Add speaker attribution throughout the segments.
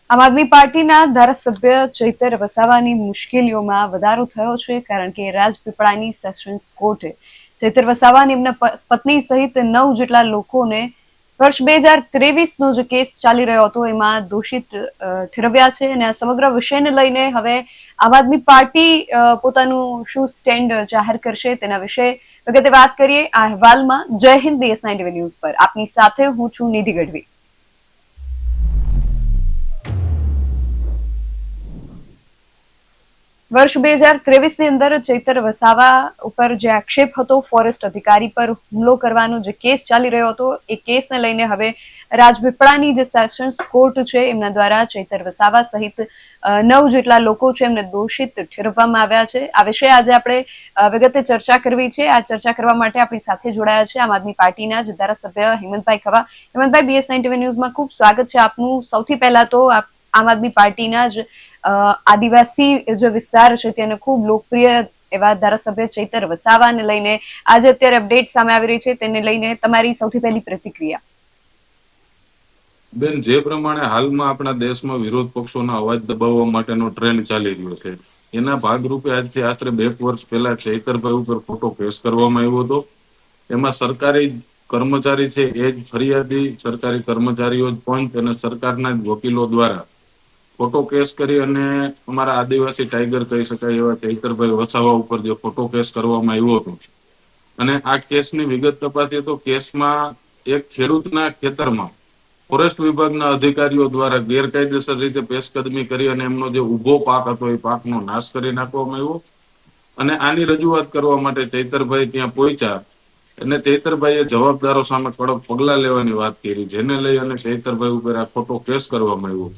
Speaker 1: આમ આદમી પાર્ટીના ધારાસભ્ય ચૈતર વસાવાની મુશ્કેલીઓમાં વધારો થયો છે, કારણ કે રાજપીપળાની સેશન્સ કોર્ટે ચૈતર વસાવા અને એમના પત્ની સહિત 9 જેટલા લોકોને વર્ષ 2023નો જે કેસ ચાલી રહ્યો હતો એમાં દોષિત ઠેરવ્યા છે. અને આ સમગ્ર વિષયને લઈને હવે આમ આદમી પાર્ટી પોતાનું શું સ્ટેન્ડ જાહેર કરશે તેના વિશે વગતે વાત કરીએ આ અહેવાલમાં. જય હિન્દ, BS9 ન્યૂઝ પર આપની સાથે હું છું નિધિ ગઢવી. વર્ષ 2023ની અંદર ચૈતર વસાવા ઉપર જે આક્ષેપ હતો ફોરેસ્ટ અધિકારી પર હુમલો કરવાનો જે કેસ ચાલી રહ્યો હતો, એ કેસને લઈને હવે રાજપીપળાની જે સેશન્સ કોર્ટ છે એમના દ્વારા ચૈતર વસાવા સહિત 9 જેટલા લોકો છે એમને દોષિત ઠેરવવામાં આવ્યા છે. આ વિશે આજે આપણે વિગતે ચર્ચા કરવી છે. આ ચર્ચા કરવા માટે આપણી સાથે જોડાયા છે આમ આદમી પાર્ટીના જ ધારાસભ્ય હેમંતભાઈ ખવા. હેમંતભાઈ, BS9 ન્યૂઝમાં ખૂબ સ્વાગત છે આપનું. સૌથી પહેલા તો આમ આદમી પાર્ટીના જ આદિવાસી જે વિસ્તાર છે તેને ખૂબ લોકપ્રિય એવા ધારાસભ્ય ચૈતર વસાવાને લઈને આજે અત્યારે અપડેટ સામે આવી રહી છે, તેને લઈને તમારી સૌથી પહેલી પ્રતિક્રિયા.
Speaker 2: બેન, જે પ્રમાણે હાલમાં આપણા દેશમાં વિરોધ પક્ષોના અવાજ દબાવવા માટેનો ટ્રેન્ડ ચાલી રહ્યો છે, એના ભાગરૂપે આજથી આશરે 2 વર્ષ પહેલા ચૈતરભાઈ ઉપર ખોટો કેસ કરવામાં આવ્યો હતો. એમાં સરકારી કર્મચારી છે એ જ ફરિયાદી, સરકારી કર્મચારીઓ જ પંચ અને સરકારના જ વકીલો દ્વારા ખોટો કેસ કરી અને અમારા આદિવાસી ટાઈગર કહી શકાય એવા ચૈતરભાઈ વસાવા ઉપર જે ખોટો કેસ કરવામાં આવ્યો હતો. અને આ કેસની વિગત તપાસીએ તો કેસમાં એક ખેડૂતના ખેતરમાં ફોરેસ્ટ વિભાગના અધિકારીઓ દ્વારા ગેરકાયદેસર રીતે પેશકદમી કરી અને એમનો જે ઉભો પાક હતો એ પાકનો નાશ કરી નાખવામાં આવ્યો. અને આની રજૂઆત કરવા માટે ચૈતરભાઈ ત્યાં પહોંચ્યા અને ચૈતરભાઈએ જવાબદારો સામે કડક પગલા લેવાની વાત કરી, જેને લઈ અને ચૈતરભાઈ ઉપર આ ખોટો કેસ કરવામાં આવ્યો.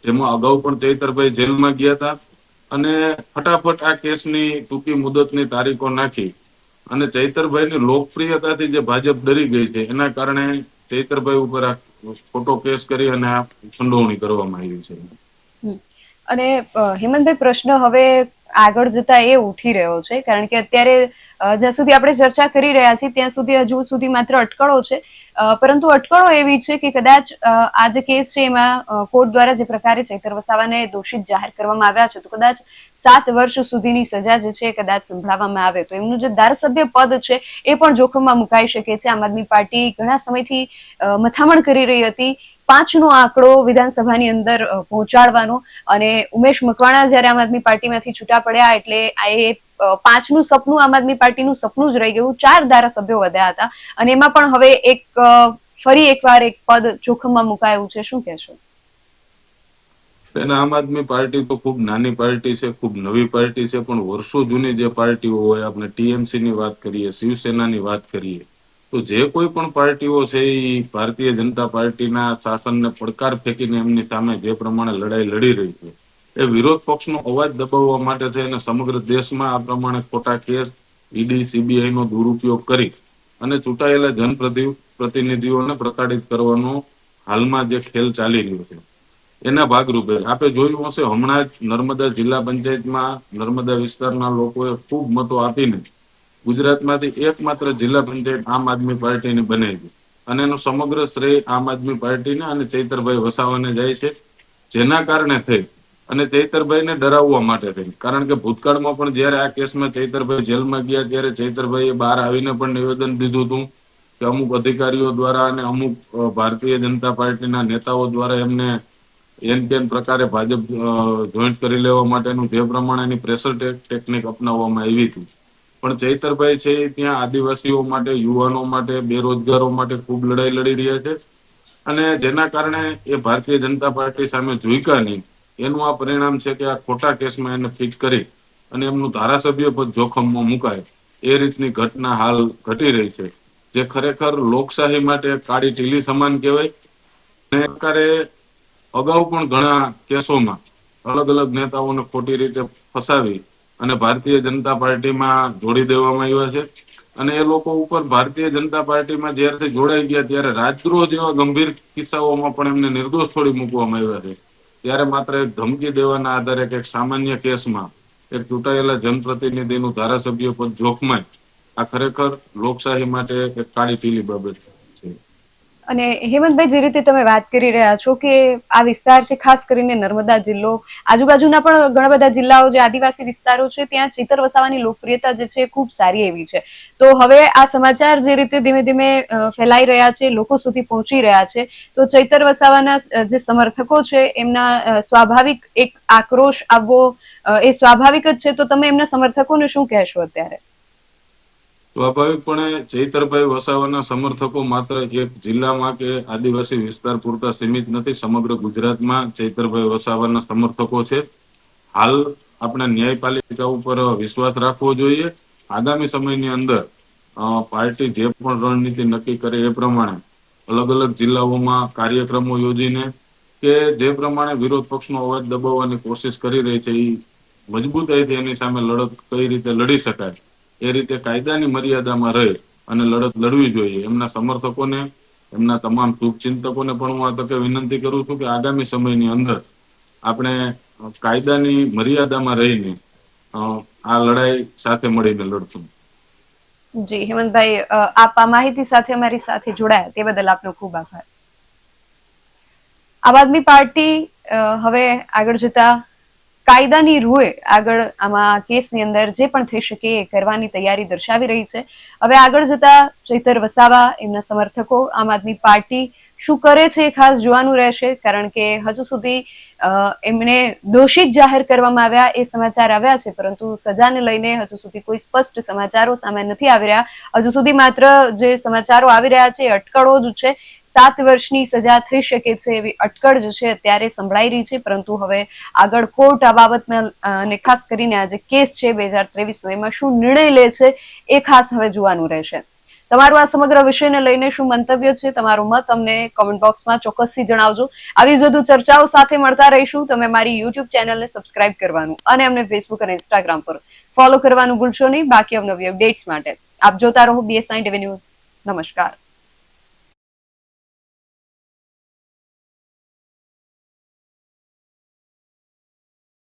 Speaker 2: જેમાં અગાઉ પણ ચૈતરભાઈ જેલમાં ગયા હતા અને ફટાફટ આ કેસની ટૂંકી મુદતની તારીખો નાખી અને ચૈતરભાઈની લોકપ્રિયતાથી જે ભાજપ ડરી ગઈ છે એના કારણે ચૈતરભાઈ ઉપર આ ખોટો કેસ કરી અને આ સંડોવણી કરવામાં આવી છે.
Speaker 1: અને હેમંતભાઈ, પ્રશ્ન હવે આગળ જતા એ ઉઠી રહ્યો છે, કારણ કે અત્યારે જ્યાં સુધી આપણે ચર્ચા કરી રહ્યા છીએ ત્યાં સુધી હજુ સુધી માત્ર અટકળો છે, પરંતુ અટકળો એવી છે કે કદાચ આ જે કેસ છે એમાં કોર્ટ દ્વારા જે પ્રકારે ચૈતર વસાવાને દોષિત જાહેર કરવામાં આવ્યા છે તો કદાચ 7 વર્ષ સુધીની સજા જે છે કદાચ સંભળાવવામાં આવે તો એમનું જે ધારાસભ્ય પદ છે એ પણ જોખમમાં મુકાઈ શકે છે. આમ આદમી પાર્ટી ઘણા સમયથી મથામણ કરી રહી હતી 5નો આંકડો વિધાનસભાની અંદર પહોંચાડવાનો, અને ઉમેશ મકવાણા જયારે આમ આદમી પાર્ટીમાંથી છૂટા પડ્યા એટલે એ 5નું સપનું આમ આદમી પાર્ટીનું સપનું જ રહી ગયું. 4 ધારાસભ્યો વધ્યા હતા અને એમાં પણ હવે ફરી એકવાર એક પદ જોખમમાં મુકાયું છે. શું કહેશો?
Speaker 2: આમ આદમી પાર્ટી તો ખૂબ નાની પાર્ટી છે, ખૂબ નવી પાર્ટી છે, પણ વર્ષો જૂની જે પાર્ટીઓ હોય, આપણે TMC ની વાત કરીએ, શિવસેનાની વાત કરીએ, તો જે કોઈ પણ પાર્ટીઓ છે એ ભારતીય જનતા પાર્ટીના શાસનને પડકાર ફેંકીને એમની સામે જે પ્રમાણે લડાઈ લડી રહી છે, એ વિરોધ પક્ષનો અવાજ દબાવવા માટે થઈને સમગ્ર દેશમાં આ પ્રમાણે ખોટા કેસ, ED, CBI નો દુરુપયોગ કરી અને ચૂંટાયેલા જનપ્રતિનિધિઓને પ્રતાડિત કરવાનો હાલમાં જે ખેલ ચાલી રહ્યો છે એના ભાગરૂપે આપણે જોયું હશે, હમણાં જ નર્મદા જિલ્લા પંચાયતમાં નર્મદા વિસ્તારના લોકોએ ખૂબ મતો આપીને ગુજરાતમાંથી એકમાત્ર જિલ્લા પંચાયત આમ આદમી પાર્ટીની બનાવી અને એનો સમગ્ર શ્રેય આમ આદમી પાર્ટીને અને ચૈતરભાઈ વસાવાને જાય છે. જેના કારણે થઈ અને ચૈતરભાઈને ડરાવવા માટે થઈ, કારણ કે ભૂતકાળમાં પણ જયારે આ કેસમાં ચૈતરભાઈ જેલમાં ગયા ત્યારે ચૈતરભાઈએ બહાર આવીને પણ નિવેદન દીધું હતું કે અમુક અધિકારીઓ દ્વારા અને અમુક ભારતીય જનતા પાર્ટીના નેતાઓ દ્વારા એમને એન પ્રકારે ભાજપ જોઈન્ટ કરી લેવા માટેનું જે પ્રમાણેની પ્રેશર ટેકનિક અપનાવવામાં આવી હતી. પણ ચૈતરભાઈ છે ત્યાં આદિવાસીઓ માટે, યુવાનો માટે, બેરોજગારો માટે ખૂબ લડાઈ લડી રહ્યા છે અને જેના કારણે એ ભારતીય જનતા પાર્ટી સામે ઝૂક્યા નહીં. એનું આ પરિણામ છે કે આ ખોટા કેસમાં એને ફિટ કરી અને એમનું ધારાસભ્ય પદ જોખમમાં મુકાય એ રીતની ઘટના હાલ ઘટી રહી છે, જે ખરેખર લોકશાહી માટે કાળી ટીલી સમાન કહેવાય. અને સરકારે અગાઉ પણ ઘણા કેસોમાં અલગ અલગ નેતાઓને ખોટી રીતે ફસાવી અને ભારતીય જનતા પાર્ટીમાં જોડી દેવામાં આવ્યા છે. અને એ લોકો ઉપર ભારતીય જનતા પાર્ટીમાં જ્યારથી જોડાઈ ગયા ત્યારે રાજદ્રોહ જેવા ગંભીર કિસ્સાઓમાં પણ એમને નિર્દોષ છોડી મૂકવામાં આવ્યા છે. ત્યારે માત્ર એક ધમકી દેવાના આધારે એક સામાન્ય કેસમાં એક ચૂંટાયેલા જનપ્રતિનિધિનું ધારાસભ્ય પદ જોખમાય, આ ખરેખર લોકશાહી માટે એક કાળી પીલી બાબત છે.
Speaker 1: અને હેમંતભાઈ, જે રીતે તમે વાત કરી રહ્યા છો કે આ વિસ્તાર છે, ખાસ કરીને નર્મદા જિલ્લો, આજુબાજુના પણ ઘણા બધા જિલ્લાઓ જે આદિવાસી વિસ્તારો છે, ત્યાં ચૈતર વસાવાની લોકપ્રિયતા જે છે ખૂબ સારી એવી છે. તો હવે આ સમાચાર જે રીતે ધીમે ધીમે ફેલાઈ રહ્યા છે, લોકો સુધી પહોંચી રહ્યા છે, તો ચૈતર વસાવાના જે સમર્થકો છે એમના સ્વાભાવિક એક આક્રોશ આવવો એ સ્વાભાવિક જ છે. તો તમે એમના સમર્થકોને શું કહેશો અત્યારે?
Speaker 2: સ્વાભાવિકપણે ચૈતરભાઈ વસાવાના સમર્થકો માત્ર એક જિલ્લામાં કે આદિવાસી વિસ્તાર પૂરતા સીમિત નથી. સમગ્ર ગુજરાતમાં ચૈતરભાઈ વસાવાના સમર્થકો છે. હાલ આપણે ન્યાયપાલિકા ઉપર વિશ્વાસ રાખવો જોઈએ. આગામી સમયની અંદર પાર્ટી જે પણ રણનીતિ નક્કી કરે એ પ્રમાણે અલગ અલગ જિલ્લાઓમાં કાર્યક્રમો યોજીને કે જે પ્રમાણે વિરોધ પક્ષનો અવાજ દબાવવાની કોશિશ કરી રહી છે, એ મજબૂતાઈથી એની સામે લડત કઈ રીતે લડી શકાય એ રીતે કાયદાની મર્યાદામાં રહી અને લડત લડવી જોઈએ. એમના સમર્થકોને, એમના તમામ શુભચિંતકોને પણ હું આ તકે વિનંતી કરું છું કે આગામી સમયની અંદર આપણે કાયદાની મર્યાદામાં રહીને આ લડાઈ સાથે મળીને લડશું.
Speaker 1: જી હેમંતભાઈ, આપ આ માહિતી સાથે અમારી સાથે જોડાયા તે બદલ આપનો ખૂબ આભાર. આમ આદમી પાર્ટી હવે આગળ જતા કાયદાની રૂએ આગળ આમાં કેસની અંદર જે પણ થઈ શકે એ કરવાની તૈયારી દર્શાવી રહી છે. હવે આગળ જતા ચૈતર વસાવા, એમના સમર્થકો, આમ આદમી પાર્ટી શું કરે છે એ ખાસ જોવાનું રહેશે, કારણ કે હજુ સુધી એમને દોષિત જાહેર કરવામાં આવ્યા એ સમાચાર આવ્યા છે, પરંતુ સજાને લઈને હજુ સુધી કોઈ સ્પષ્ટ સમાચારો સામે નથી આવી રહ્યા. હજુ સુધી માત્ર જે સમાચારો આવી રહ્યા છે એ અટકળો જ છે. 7 વર્ષની સજા થઈ શકે છે એવી અટકળ જે છે અત્યારે સંભળાઈ રહી છે, પરંતુ હવે આગળ કોર્ટ આ બાબતમાં અને ખાસ કરીને આ જે કેસ છે 2023 એમાં શું નિર્ણય લે છે એ ખાસ હવે જોવાનું રહેશે. તમારું આ સમગ્ર વિષયને લઈને શું મંતવ્ય છે, તમારો મત અમને કોમેન્ટ બોક્સમાં ચોક્કસથી જણાવજો. આવી જ વધુ ચર્ચાઓ સાથે મળતા રહીશું. તમે મારી યુટ્યુબ ચેનલને સબસ્ક્રાઇબ કરવાનું અને અમને ફેસબુક અને ઇન્સ્ટાગ્રામ પર ફોલો કરવાનું ભૂલશો નહીં. બાકી અવનવી અપડેટ્સ માટે આપ જોતા રહો BSI TV ન્યૂઝ. નમસ્કાર.